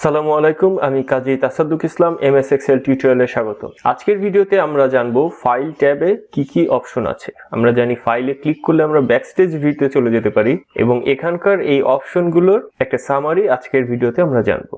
আসসালামু আলাইকুম, আমি কাজী তাসাদ্দুক ইসলাম এমএস এক্সেল টিউটোরিয়ালে স্বাগত। আজকের ভিডিওতে আমরা জানবো ফাইল ট্যাবে কি অপশন আছে। আমরা জানি ফাইলে ক্লিক করলে আমরা ব্যাকস্টেজ ভিউতে চলে যেতে পারি এবং এখানকার এই অপশনগুলোর একটা সামারি আজকের ভিডিওতে আমরা জানবো।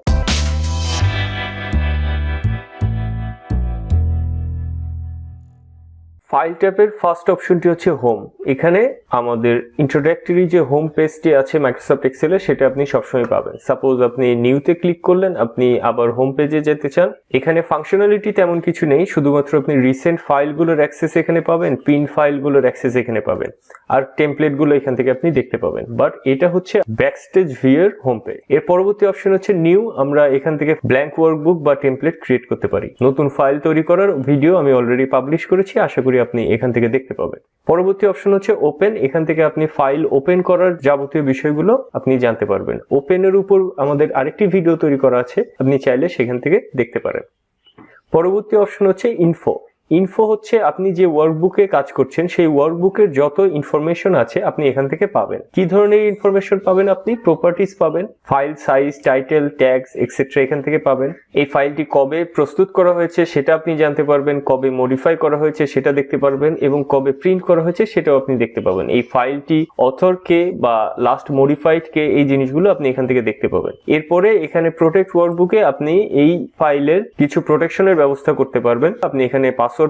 ফাইল ট্যাবের ফার্স্ট অপশনটি হচ্ছে হোম। এখানে আমাদের ইন্ট্রোডাক্টরি যে হোম পেজটি আছে মাইক্রোসফট এক্সেলে সেটা আপনি সবসময় পাবেন। সাপোজ আপনি নিউতে ক্লিক করলেন, আপনি আবার হোম পেজে যেতে চান, এখানে ফাংশনালিটি তেমন কিছু নেই, শুধুমাত্র আপনি রিসেন্ট ফাইলগুলোর অ্যাক্সেস এখানে পাবেন, পিন ফাইলগুলোর অ্যাক্সেস এখানে পাবেন, আর টেমপ্লেটগুলো এখান থেকে আপনি দেখতে পাবেন। বাট এটা হচ্ছে ব্যাকস্টেজ ভিউয়ের হোম পেজ। এর পরবর্তী অপশন হচ্ছে নিউ। আমরা এখান থেকে ব্ল্যাঙ্ক ওয়ার্কবুক বা টেমপ্লেট ক্রিয়েট করতে পারি। নতুন ফাইল তৈরি করার ভিডিও আমি অলরেডি পাবলিশ করেছি, আশা করি আপনি এখান থেকে দেখতে পাবেন। পরবর্তী অপশন হচ্ছে ওপেন। এখান থেকে আপনি ফাইল ওপেন করার যাবতীয় বিষয়গুলো আপনি জানতে পারবেন। ওপেনের উপর আমাদের আরেকটি ভিডিও তৈরি করা আছে, আপনি চাইলে সেখান থেকে দেখতে পারেন। পরবর্তী অপশন হচ্ছে ইনফো। ইনফো হচ্ছে আপনি যে ওয়ার্কবুকে কাজ করছেন সেই ওয়ার্কবুকের যত ইনফরমেশন আছে আপনি এখান থেকে পাবেন। কি ধরনের ইনফরমেশন পাবেন? আপনি প্রপার্টিজ পাবেন, file size, title, tags etcetera এখান থেকে পাবেন। এই ফাইলটি কবে প্রস্তুত করা হয়েছে সেটা আপনি জানতে পারবেন, কবে মডিফাই করা হয়েছে সেটা দেখতে পারবেন এবং কবে প্রিন্ট করা হয়েছে সেটাও আপনি দেখতে পাবেন। এই ফাইলটি অথর কে বা লাস্ট মডিফাইড কে, এই জিনিসগুলো আপনি এখান থেকে দেখতে পাবেন। এরপরে এখানে প্রোটেক্ট ওয়ার্কবুকে আপনি এই ফাইলের কিছু প্রোটেকশনের ব্যবস্থা করতে পারবেন। আপনি এখানে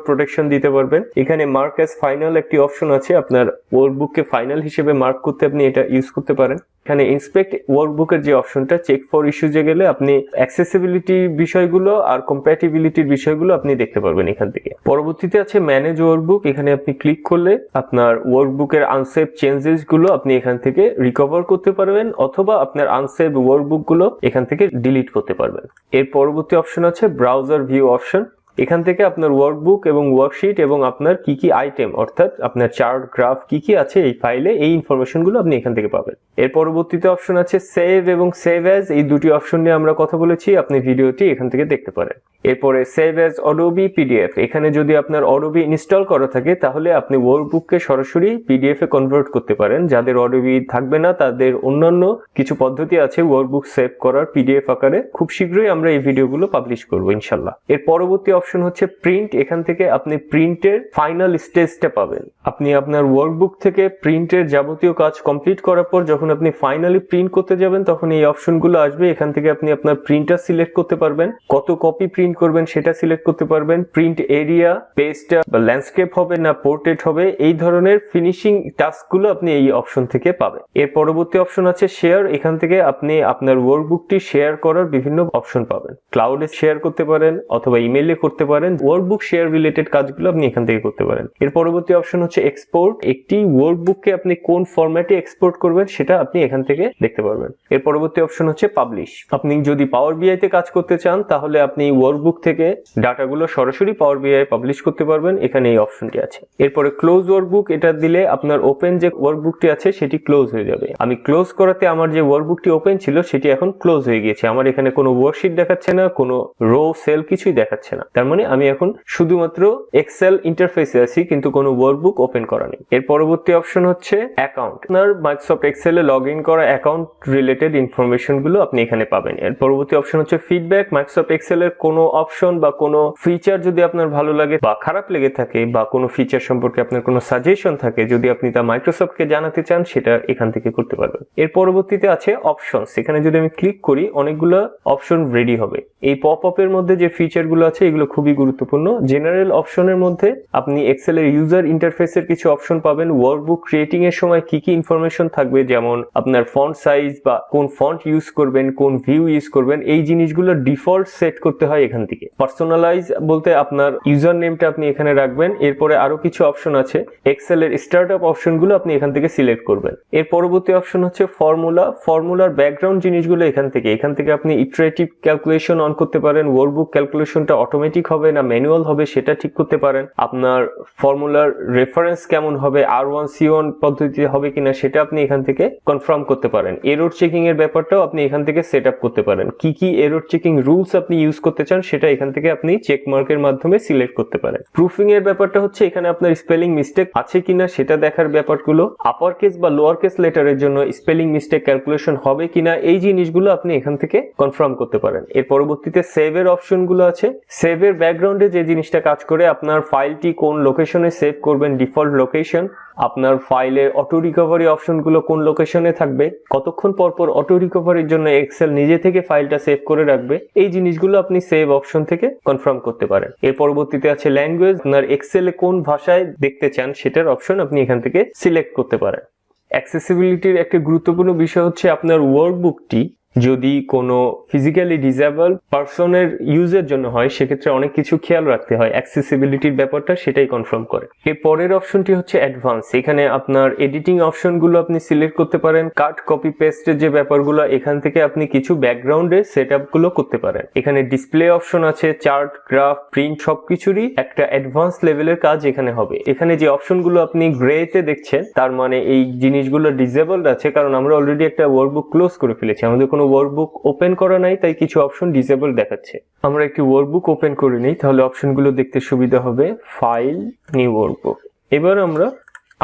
প্রোটেকশন দিতে পারবেন। এখানে মার্ক অ্যাজ ফাইনাল একটি অপশন আছে, আপনার ওয়ার্কবুককে ফাইনাল হিসেবে মার্ক করতে আপনি এটা ইউজ করতে পারেন। এখানে ইন্সপেক্ট ওয়ার্কবুকের যে অপশনটা, চেক ফর ইস্যুজে গেলে আপনি অ্যাক্সেসিবিলিটির বিষয়গুলো আর কম্প্যাটিবিলিটির বিষয়গুলো আপনি দেখতে পারবেন এখান থেকে। পরবর্তীতে আছে ম্যানেজ ওয়ার্কবুক। এখানে আপনি ক্লিক করলে আপনার ওয়ার্কবুকের আনসেভ চেঞ্জেস গুলো আপনি এখান থেকে রিকভার করতে পারবেন অথবা আপনার আনসেভ ওয়ার্কবুক গুলো এখান থেকে ডিলিট করতে পারবেন। এর পরবর্তী অপশন আছে ব্রাউজার ভিউ অপশন। এখান থেকে আপনার ওয়ার্কবুক এবং ওয়ার্কশিট এবং আপনার কি আইটেম অর্থাৎ আপনার চার্ট, গ্রাফ কি আছে এই ফাইলে, এই ইনফরমেশনগুলো আপনি এখান থেকে পাবেন। এর পরবর্তীতে অপশন আছে সেভ এবং সেভ অ্যাজ। এই দুটি অপশন নিয়ে আমরা কথা বলেছি, আপনি ভিডিওটি এখান থেকে দেখতে পারেন। এরপরে সেভ অ্যাজ অডোবি পিডিএফ। এখানে যদি আপনার অডোবি ইনস্টল করা থাকে তাহলে আপনি ওয়ার্কবুককে সরাসরি পিডিএফ এ কনভার্ট করতে পারেন। যাদের অডোবি থাকবে না তাদের অন্যান্য কিছু পদ্ধতি আছে ওয়ার্কবুক সেভ করার পিডিএফ আকারে। খুব শীঘ্রই আমরা এই ভিডিওগুলো পাবলিশ করব ইনশাআল্লাহ। এর পরবর্তী অপশন হচ্ছে প্রিন্ট। এখান থেকে আপনি প্রিন্টের ফাইনাল স্টেজটা পাবেন। আপনি আপনার ওয়ার্কবুক থেকে প্রিন্টের যাবতীয় কাজ কমপ্লিট করার পর যখন আপনি ফাইনালি প্রিন্ট করতে যাবেন তখন এই অপশনগুলো আসবে। এখান থেকে আপনি আপনার প্রিন্টার সিলেক্ট করতে পারবেন, কত কপি প্রিন্ট করবেন সেটা সিলেক্ট করতে পারবেন, প্রিন্ট এরিয়া, পেজটা বা ল্যান্ডস্কেপ হবে না পোর্ট্রেট হবে, এই ধরনের ফিনিশিং টাস্কগুলো আপনি এই অপশন থেকে পাবেন। এর পরবর্তী অপশন আছে শেয়ার। এখান থেকে আপনি আপনার ওয়ার্কবুকটি শেয়ার করার বিভিন্ন অপশন পাবেন। ক্লাউডে শেয়ার করতে পারেন অথবা ইমেইলে করতে পারেন। ওয়ার্কবুক শেয়ার রিলেটেড কাজগুলো আপনি এখান থেকে করতে পারেন। এর পরবর্তী অপশন হচ্ছে এক্সপোর্ট। একটি ওয়ার্কবুককে আপনি কোন ফরম্যাটে এক্সপোর্ট করবেন সেটা আপনি এখান থেকে দেখতে পারবেন। এর পরবর্তী অপশন হচ্ছে পাবলিশ। আপনি যদি পাওয়ার বিআই তে কাজ করতে চান তাহলে আপনি ওয়ার্কবুক থেকে ডাটাগুলো সরাসরি পাওয়ার বিআই পাবলিশ করতে পারবেন, এখানে এই অপশনটি আছে। এরপরে ক্লোজ ওয়ার্কবুক। এটা দিলে আপনার ওপেন যে ওয়ার্কবুকটি আছে সেটি ক্লোজ হয়ে যাবে। আমি ক্লোজ করাতে আমার যে ওয়ার্কবুকটি ওপেন ছিল সেটি এখন ক্লোজ হয়ে গিয়েছে। আমার এখানে কোনো ওয়ার্কশিট দেখাচ্ছে না, কোনো রো সেল কিছুই দেখাচ্ছে না। তার মানে আমি এখন শুধুমাত্র এক্সেল ইন্টারফেসে আছি কিন্তু কোনো ওয়ার্কবুক ওপেন করা নেই। এর পরবর্তী অপশন হচ্ছে অ্যাকাউন্ট। আপনার মাইক্রোসফট এক্সেলে লগ ইন করা অ্যাকাউন্ট রিলেটেড ইনফরমেশন গুলো আপনি এখানে পাবেন। এর পরবর্তী অপশন হচ্ছে ফিডব্যাক। মাইক্রোসফট এক্সেলের কোনো অপশন বা কোনো ফিচার যদি আপনার ভালো লাগে বা খারাপ লেগে থাকে বা কোনো ফিচার সম্পর্কে আপনার কোনো সাজেশন থাকে, যদি আপনি তা মাইক্রোসফটকে জানাতে চান সেটা এখান থেকে করতে পারবেন। এর পরবর্তীতে আছে অপশনস। এখানে যদি আমি ক্লিক করি অনেকগুলো অপশন রেডি হবে। এই পপ আপের মধ্যে যে ফিচার গুলো আছে এগুলো খুবই গুরুত্বপূর্ণ। জেনারেল অপশনের মধ্যে আপনি এক্সেলের ইউজার ইন্টারফেসের কিছু অপশন পাবেন। ওয়ার্কবুক ক্রিয়েটিং এর সময় কি ইনফরমেশন থাকবে, যেমন আপনার ফন্ট সাইজ বা কোন ফন্ট ইউজ করবেন, কোন ভিউ ইউজ করবেন, এই জিনিসগুলো ডিফল্ট সেট করতে হয় এখান থেকে। পার্সোনালাইজ বলতে আপনার ইউজার নেমটা আপনি এখানে রাখবেন। এরপরে আরো কিছু অপশন আছে, এক্সেলের স্টার্টআপ অপশনগুলো আপনি এখান থেকে সিলেক্ট করবেন। এর পরবর্তী অপশন হচ্ছে ফর্মুলা। ফর্মুলার ব্যাকগ্রাউন্ড জিনিসগুলো এখান থেকে আপনি ইটারেটিভ ক্যালকুলেশন অন করতে পারেন। ওয়ার্কবুক ক্যালকুলেশনটা অটোমেটিক অটোমেটিক হবে না ম্যানুয়াল হবে সেটা ঠিক করতে পারেন। আপনার ফর্মুলার রেফারেন্স কেমন হবে, R1C1 পদ্ধতিতে হবে কিনা সেটা আপনি এখান থেকে কনফার্ম করতে পারেন। এরর চেকিং এর ব্যাপারটাও আপনি এখান থেকে সেট আপ করতে পারেন। কি কি এরর চেকিং রুলস আপনি ইউজ করতে চান সেটা এখান থেকে আপনি চেক মার্কের মাধ্যমে সিলেক্ট করতে পারেন। প্রুফিং এর ব্যাপারটা হচ্ছে এখানে আপনার স্পেলিং মিস্টেক আছে কিনা সেটা দেখার ব্যাপারগুলো, আপার কেস বা লোয়ার কেস লেটারের জন্য স্পেলিং মিস্টেক ক্যালকুলেশন হবে কিনা এই জিনিসগুলো আপনি এখান থেকে কনফার্ম করতে পারেন। এর পরবর্তীতে সেভ এর অপশনগুলো আছে। সেভ এর ব্যাকগ্রাউন্ডে যে জিনিসটা কাজ করে, আপনার ফাইলটি কোন লোকেশনে সেভ করবেন, ডিফল্ট লোকেশন, আপনার ফাইলের অটো রিকভারি অপশনগুলো কোন লোকেশনে থাকবে, কতক্ষণ পর পর অটো রিকভারির জন্য এক্সেল নিজে থেকে ফাইলটা সেভ করে রাখবে, এই জিনিসগুলো আপনি সেভ অপশন থেকে কনফার্ম করতে পারেন। এর পরবর্তীতে আছে ল্যাঙ্গুয়েজ, আপনার এক্সেলে কোন ভাষায় দেখতে চান সেটার অপশন আপনি এখান থেকে সিলেক্ট করতে পারেন। অ্যাক্সেসিবিলিটির একটা গুরুত্বপূর্ণ বিষয় হচ্ছে আপনার ওয়ার্কবুকটি যদি কোনো ফিজিক্যালি ডিসেবল পারসনের ইউজের জন্য হয় সেক্ষেত্রে অনেক কিছু খেয়াল রাখতে হয়। অ্যাক্সেসিবিলিটির ব্যাপারটা সেটাই কনফার্ম করে। এর পরের অপশনটি হচ্ছে অ্যাডভান্স। এখানে আপনার এডিটিং অপশনগুলো আপনি সিলেক্ট করতে পারেন। কাট কপি পেস্টের যে ব্যাপারগুলো এখান থেকে আপনি কিছু ব্যাকগ্রাউন্ডের সেটআপগুলো করতে পারেন। এখানে ডিসপ্লে অপশন আছে, চার্ট, গ্রাফ, প্রিন্ট সবকিছুরই একটা অ্যাডভান্স লেভেলের কাজ এখানে হবে। এখানে যে অপশনগুলো আপনি গ্রেতে দেখছেন তার মানে এই জিনিসগুলো ডিসেবলড আছে, কারণ আমরা অলরেডি একটা ওয়ার্কবুক ক্লোজ করে ফেলেছি, আমাদের কোনো ওয়ার্কবুক ওপেন করা নাই, তাই কিছু অপশন ডিসেবল দেখাচ্ছে। আমরা একটি ওয়ার্কবুক ওপেন করে নিই, তাহলে অপশনগুলো দেখতে সুবিধা হবে। File, new workbook. এবার আমরা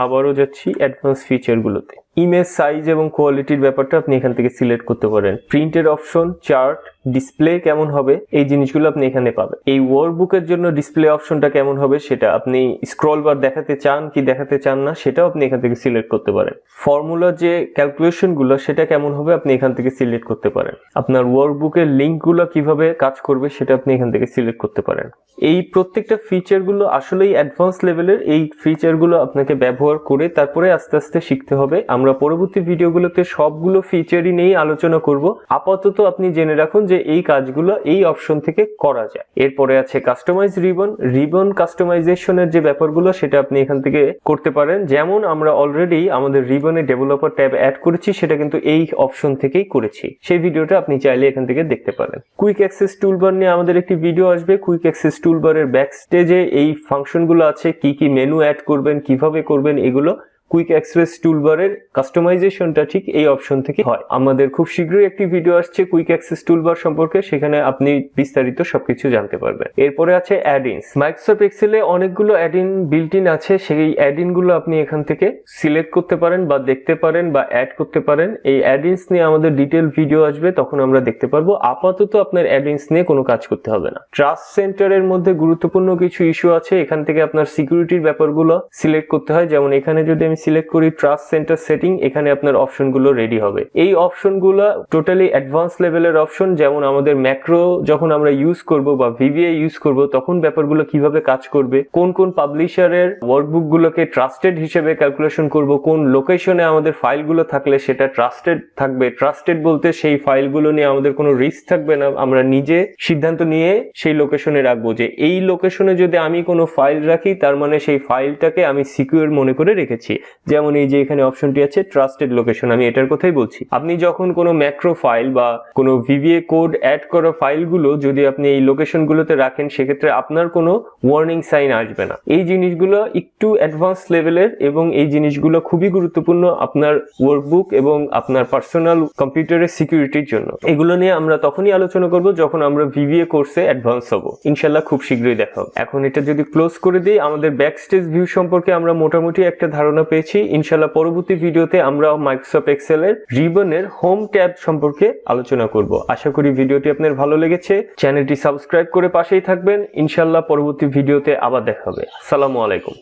আবারও যাচ্ছি অ্যাডভান্স ফিচারগুলোতে। ইমেজ সাইজ এবং কোয়ালিটির ব্যাপারটা আপনি এখান থেকে সিলেক্ট করতে পারেন। প্রিন্টের অপশন, চার্ট, ডিসপ্লে কেমন হবে এই জিনিসগুলো আপনি এখানে পাবেন। এই ওয়ার্কবুকের জন্য ডিসপ্লে অপশনটা কেমন হবে সেটা আপনি স্ক্রল বার দেখাতে চান কি দেখাতে চান না সেটাও আপনি এখান থেকে সিলেক্ট করতে পারেন। ফর্মুলার যে ক্যালকুলেশনগুলো সেটা কেমন হবে আপনি এখান থেকে সিলেক্ট করতে পারেন। আপনার ওয়ার্কবুকের লিঙ্কগুলো কিভাবে কাজ করবে সেটা আপনি এখান থেকে সিলেক্ট করতে পারেন। এই প্রত্যেকটা ফিচারগুলো আসলেই অ্যাডভান্স লেভেলের। এই ফিচারগুলো আপনাকে ব্যবহার করে তারপরে আস্তে আস্তে শিখতে হবে। আমরা পরবর্তী ভিডিওগুলোতে সবগুলো ফিচারই নিয়ে আলোচনা করব। আপাতত আপনি জেনে রাখুন যে এই কাজগুলো এই অপশন থেকে করা যায়। এরপরে আছে কাস্টমাইজ রিবন। রিবন কাস্টমাইজেশনের যে ব্যাপারগুলো সেটা আপনি এখান থেকে করতে পারেন। যেমন আমরা অলরেডি আমাদের রিবনে ডেভেলপার ট্যাব অ্যাড করেছি, সেটা কিন্তু এই অপশন থেকেই করেছি। সেই ভিডিওটা আপনি চাইলে এখান থেকে দেখতে পারেন। কুইক অ্যাক্সেস টুলবার নিয়ে আমাদের একটি ভিডিও আসবে। কুইক অ্যাক্সেস টুলবারের ব্যাকস্টেজে এই ফাংশনগুলো আছে, কি কি মেনু অ্যাড করবেন, কিভাবে করবেন, এগুলো কুইক অ্যাক্সেস টুলবারের কাস্টমাইজেশনটা ঠিক এই অপশন থেকে হয়। আমাদের খুব শীঘ্রই একটি ভিডিও আসছে কুইক অ্যাক্সেস টুলবার সম্পর্কে, সেখানে আপনি বিস্তারিত সবকিছু জানতে পারবেন। এরপরে আছে অ্যাড-ইনস। মাইক্রোসফট এক্সেলে অনেকগুলো অ্যাড-ইন বিল্ট ইন আছে, সেই অ্যাড-ইন গুলো আপনি এখান থেকে সিলেক্ট করতে পারেন বা দেখতে পারেন বা অ্যাড করতে পারেন। এই অ্যাড-ইনস নিয়ে আমাদের ডিটেল ভিডিও আসবে, তখন আমরা দেখতে পারবো। আপাতত আপনার অ্যাড-ইনস নিয়ে কোনো কাজ করতে হবে না। ট্রাস্ট সেন্টারের মধ্যে গুরুত্বপূর্ণ কিছু ইস্যু আছে, এখান থেকে আপনার সিকিউরিটির ব্যাপারগুলো সিলেক্ট করতে হয়। যেমন এখানে যদি আমি সিলেক্ট করি ট্রাস্ট সেন্টার সেটিং, এখানে আপনার অপশনগুলো রেডি হবে। এই অপশনগুলো টোটালি অ্যাডভান্স লেভেলের অপশন। যেমন আমাদের ম্যাক্রো যখন আমরা ইউজ করব বা ভিভিএ ইউজ করব তখন ব্যাপারগুলো কিভাবে কাজ করবে, কোন কোন পাবলিশারের ওয়ার্কবুক গুলোকে ট্রাস্টেড হিসেবে ক্যালকুলেশন করব, কোন লোকেশনে আমাদের ফাইলগুলো থাকলে সেটা ট্রাস্টেড থাকবে। ট্রাস্টেড বলতে সেই ফাইলগুলো নিয়ে আমাদের কোনো রিস্ক থাকবে না, আমরা নিজে সিদ্ধান্ত নিয়ে সেই লোকেশনে রাখবো যে এই লোকেশনে যদি আমি কোনো ফাইল রাখি তার মানে সেই ফাইলটাকে আমি সিকিউর মনে করে রেখেছি। যেমন এই যে এখানে অপশনটি আছে ট্রাস্টেড লোকেশন, আমি এটার কথাই বলছি। আপনি যখন কোনো ম্যাক্রো ফাইল বা কোনো ভিভিএ কোড অ্যাড করা ফাইলগুলো যদি আপনি এই লোকেশনগুলোতে রাখেন সেক্ষেত্রে আপনার কোনো ওয়ার্নিং সাইন আসবে না। এই জিনিসগুলো একটু অ্যাডভান্স লেভেলের এবং এই জিনিসগুলো খুবই গুরুত্বপূর্ণ আপনার ওয়ার্কবুক এবং আপনার পার্সোনাল কম্পিউটারের সিকিউরিটির জন্য। এগুলো নিয়ে আমরা তখনই আলোচনা করব যখন আমরা ভিভিএ কোর্সে অ্যাডভান্স হব। ইনশাল্লাহ খুব শীঘ্রই দেখা হবে। এখন এটা যদি ক্লোজ করে দিই, আমাদের ব্যাকস্টেজ ভিউ সম্পর্কে আমরা মোটামুটি একটা ধারণা পেয়েছি। ইনশাল্লাহ পরবর্তী ভিডিওতে আমরা মাইক্রোসফট এক্সেলের রিবনের হোম ট্যাব সম্পর্কে আলোচনা করব। আশা করি ভিডিওটি আপনার ভালো লেগেছে। চ্যানেলটি সাবস্ক্রাইব করে পাশেই থাকবেন। ইনশাল্লাহ পরবর্তী ভিডিওতে আবার দেখা হবে। আসসালামু আলাইকুম।